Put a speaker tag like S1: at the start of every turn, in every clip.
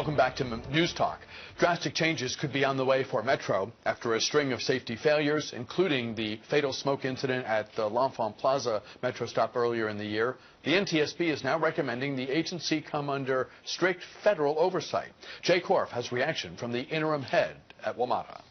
S1: Welcome back to News Talk. Drastic changes could be on the way for Metro after a string of safety failures, including the fatal smoke incident at the L'Enfant Plaza Metro stop earlier in the year. The NTSB is now recommending the agency come under strict federal oversight. Jay Korf has reaction from the interim head at WMATA.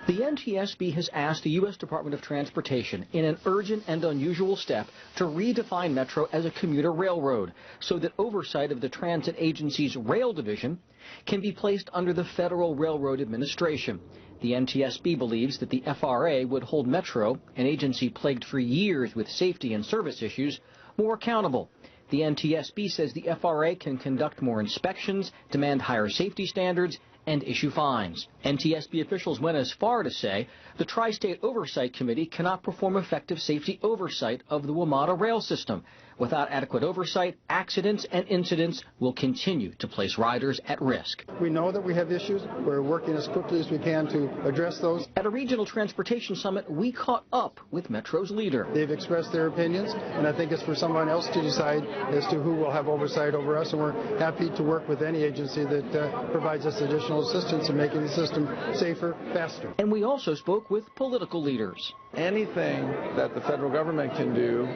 S2: The NTSB has asked the U.S. Department of Transportation in an urgent and unusual step to redefine Metro as a commuter railroad so that oversight of the transit agency's rail division can be placed under the Federal Railroad Administration. The NTSB believes that the FRA would hold Metro, an agency plagued for years with safety and service issues, more accountable. The NTSB says the FRA can conduct more inspections, demand higher safety standards, and issue fines. NTSB officials went as far to say the Tri-State Oversight Committee cannot perform effective safety oversight of the WMATA rail system. Without adequate oversight, accidents and incidents will continue to place riders at risk.
S3: We know that we have issues. We're working as quickly as we can to address those.
S2: At a regional transportation summit, we caught up with Metro's leader.
S3: They've expressed their opinions, and I think it's for someone else to decide as to who will have oversight over us, and we're happy to work with any agency that provides us additional assistance in making the system safer, faster.
S2: And we also spoke with political leaders.
S4: Anything that the federal government can do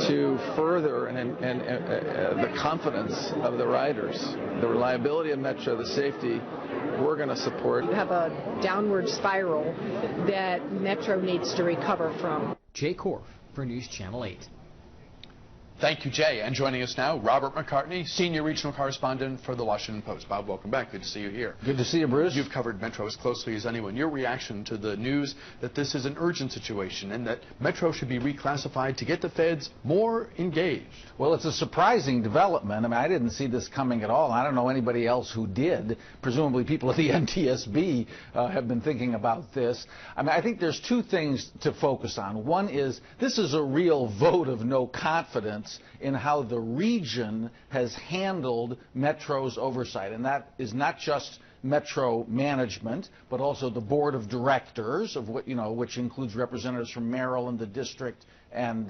S4: to further the confidence of the riders, the reliability of Metro, the safety, we're going to support.
S5: You have a downward spiral that Metro needs to recover from.
S2: Jay Korf for News Channel 8.
S1: Thank you, Jay. And joining us now, Robert McCartney, Senior Regional Correspondent for The Washington Post. Bob, welcome back. Good to see you here.
S4: Good to see you, Bruce.
S1: You've covered Metro as closely as anyone. Your reaction to the news that this is an urgent situation and that Metro should be reclassified to get the feds more engaged?
S6: Well, it's a surprising development. I mean, I didn't see this coming at all. I don't know anybody else who did. Presumably people at the NTSB have been thinking about this. I mean, I think there's two things to focus on. One is this is a real vote of no confidence in how the region has handled Metro's oversight. And that is not just Metro management, but also the board of directors, of what, which includes representatives from Maryland, the district, and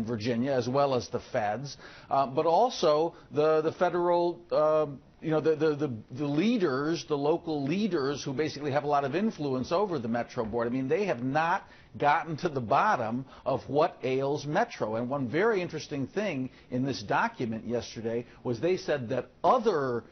S6: Virginia, as well as the feds, but also the federal. The leaders, the local leaders who basically have a lot of influence over the Metro board. I mean, they have not gotten to the bottom of what ails Metro. And one very interesting thing in this document yesterday was they said that other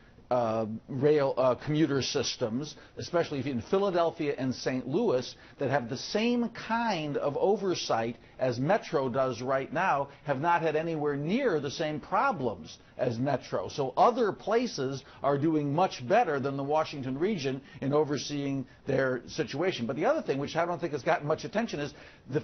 S6: rail commuter systems, especially in Philadelphia and St. Louis, that have the same kind of oversight as Metro does right now, have not had anywhere near the same problems as Metro. So other places are doing much better than the Washington region in overseeing their situation. But the other thing, which I don't think has gotten much attention, is the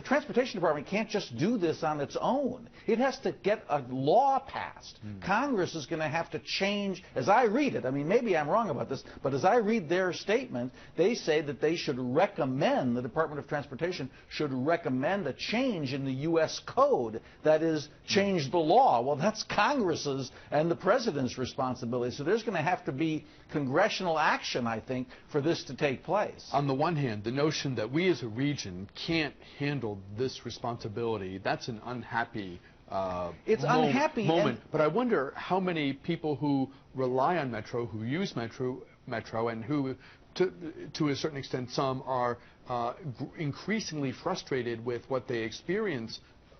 S6: Transportation Department can't just do this on its own. It has to get a law passed. Congress is going to have to change, as I read it. I mean, maybe I'm wrong about this, but as I read their statement, they say that they should recommend, the Department of Transportation should recommend a change in the U.S. Code, that is, change the law. Well, that's Congress's and the President's responsibility. So there's going to have to be congressional action, I think, for this to take place.
S1: On the one hand, the notion that we as a region can't handle this responsibility, that's an unhappy moment. But I wonder how many people who rely on Metro, who use Metro, and who, to a certain extent, some are increasingly frustrated with what they experience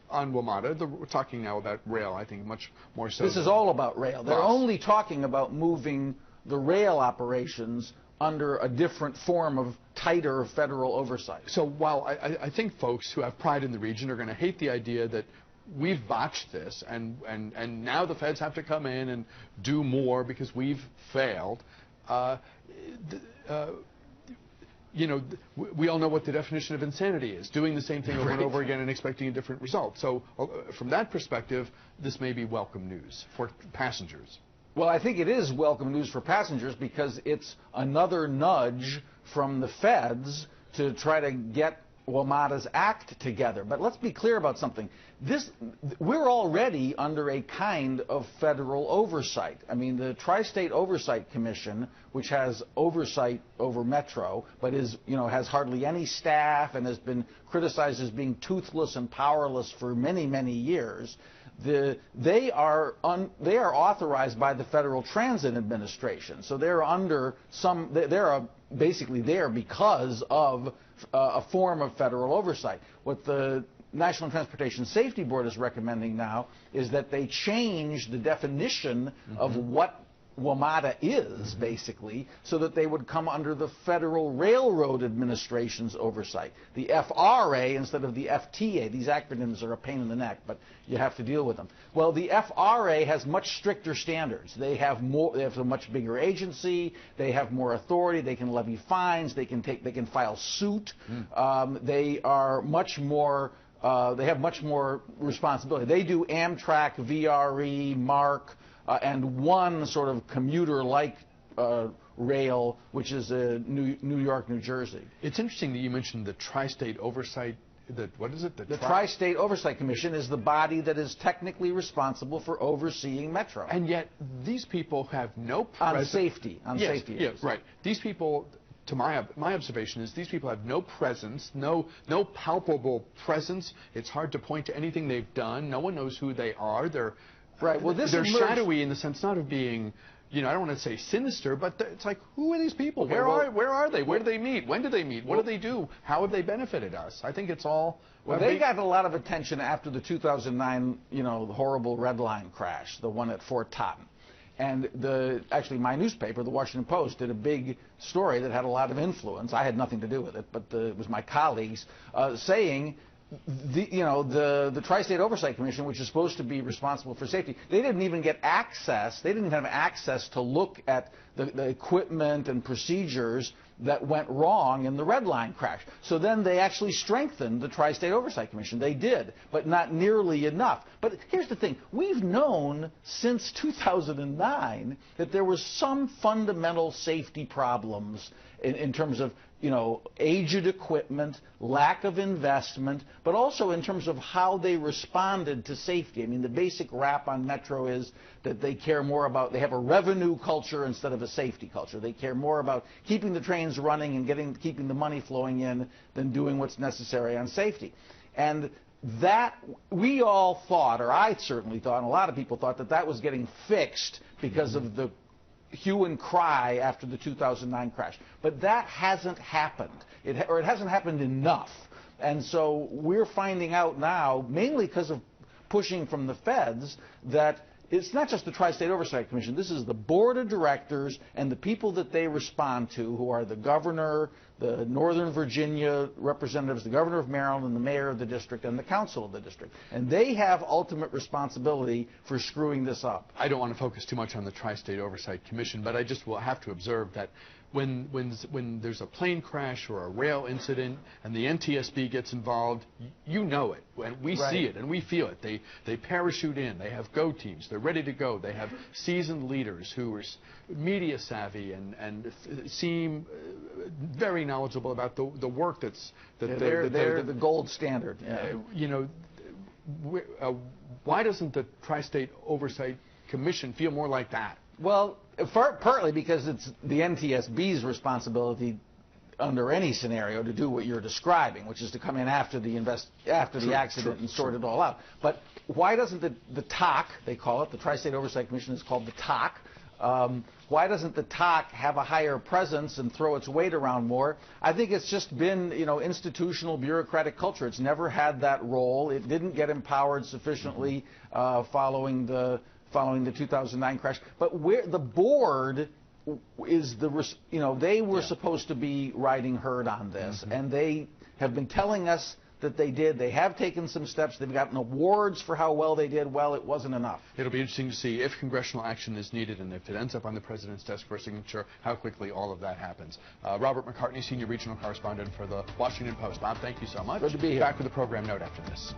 S1: on WMATA. We're talking now about rail, I think, much more so.
S6: This is all about rail. They're only talking about moving the rail operations under a different form of tighter federal oversight.
S1: So while I think folks who have pride in the region are going to hate the idea that we've botched this and now the feds have to come in and do more because we've failed, we all know what the definition of insanity is, doing the same thing over and over again and expecting a different result. So from that perspective, this may be welcome news for passengers.
S6: Well, I think it is welcome news for passengers because it's another nudge from the feds to try to get WMATA's act together. But let's be clear about something. We're already under a kind of federal oversight. I mean, the Tri-State Oversight Commission, which has oversight over Metro, but has hardly any staff and has been criticized as being toothless and powerless for many, many years. they are authorized by the Federal Transit Administration, so they're under some. They're basically there because of a form of federal oversight. What the National Transportation Safety Board is recommending now is that they change the definition of what WMATA is, basically, so that they would come under the Federal Railroad Administration's oversight. The FRA instead of the FTA. These acronyms are a pain in the neck, but you have to deal with them. Well, the FRA has much stricter standards. They have a much bigger agency. They have more authority. They can levy fines. They can file suit. They are much more. They have much more responsibility. They do Amtrak, VRE, MARC. And one sort of commuter-like rail, which is New York, New Jersey.
S1: It's interesting that you mentioned the Tri-State Oversight. What is it?
S6: The Tri-State Oversight Commission is the body that is technically responsible for overseeing Metro.
S1: And yet these people have no presence.
S6: On safety.
S1: Yes, right. These people, to my observation, is these people have no presence, no palpable presence. It's hard to point to anything they've done. No one knows who they are. They're shadowy in the sense not of being, I don't want to say sinister, but it's like, who are these people? Where are they? Where do they meet? When do they meet? What do they do? How have they benefited us? I think it's all.
S6: Well, they got a lot of attention after the 2009, the horrible Red Line crash, the one at Fort Totten. And actually, my newspaper, the Washington Post, did a big story that had a lot of influence. I had nothing to do with it, but it was my colleagues saying. The Tri-State Oversight Commission, which is supposed to be responsible for safety, they didn't even get access. They didn't even have access to look at the equipment and procedures that went wrong in the Red Line crash. So then they actually strengthened the Tri-State Oversight Commission. They did, but not nearly enough. But here's the thing. We've known since 2009 that there was some fundamental safety problems in terms of aged equipment, lack of investment, but also in terms of how they responded to safety. I mean, the basic rap on Metro is that they care more about, they have a revenue culture instead of a safety culture. They care more about keeping the trains running and keeping the money flowing in than doing what's necessary on safety. And that, we all thought, or I certainly thought, and a lot of people thought, that was getting fixed because of the hue and cry after the 2009 crash. But that hasn't happened, or it hasn't happened enough. And so we're finding out now, mainly because of pushing from the feds, that it's not just the Tri-State Oversight Commission. This is the board of directors and the people that they respond to, who are the governor, the Northern Virginia representatives, the governor of Maryland, and the mayor of the district, and the council of the district. And they have ultimate responsibility for screwing this up.
S1: I don't want to focus too much on the Tri-State Oversight Commission, but I just will have to observe that when there's a plane crash or a rail incident and the NTSB gets involved, you know it. And we see it and we feel it. They parachute in. They have go teams. They're ready to go. They have seasoned leaders who are media savvy and seem very knowledgeable about the work
S6: they're the gold standard. Yeah.
S1: Why doesn't the Tri-State Oversight Commission feel more like that?
S6: Well, partly because it's the NTSB's responsibility under any scenario to do what you're describing, which is to come in after the accident and sort it all out. But why doesn't the TOC, they call it, the Tri-State Oversight Commission is called the TOC, why doesn't the TOC have a higher presence and throw its weight around more? I think it's just been, institutional bureaucratic culture. It's never had that role. It didn't get empowered sufficiently following the 2009 crash. But where the board is they were supposed to be riding herd on this, and they have been telling us that they did. They have taken some steps. They've gotten awards for how well they did. Well, it wasn't enough.
S1: It'll be interesting to see if congressional action is needed and if it ends up on the president's desk for signature, how quickly all of that happens. Robert McCartney, senior regional correspondent for the Washington Post. Bob, thank you so much.
S6: Good to be here.
S1: Back with the program note after this.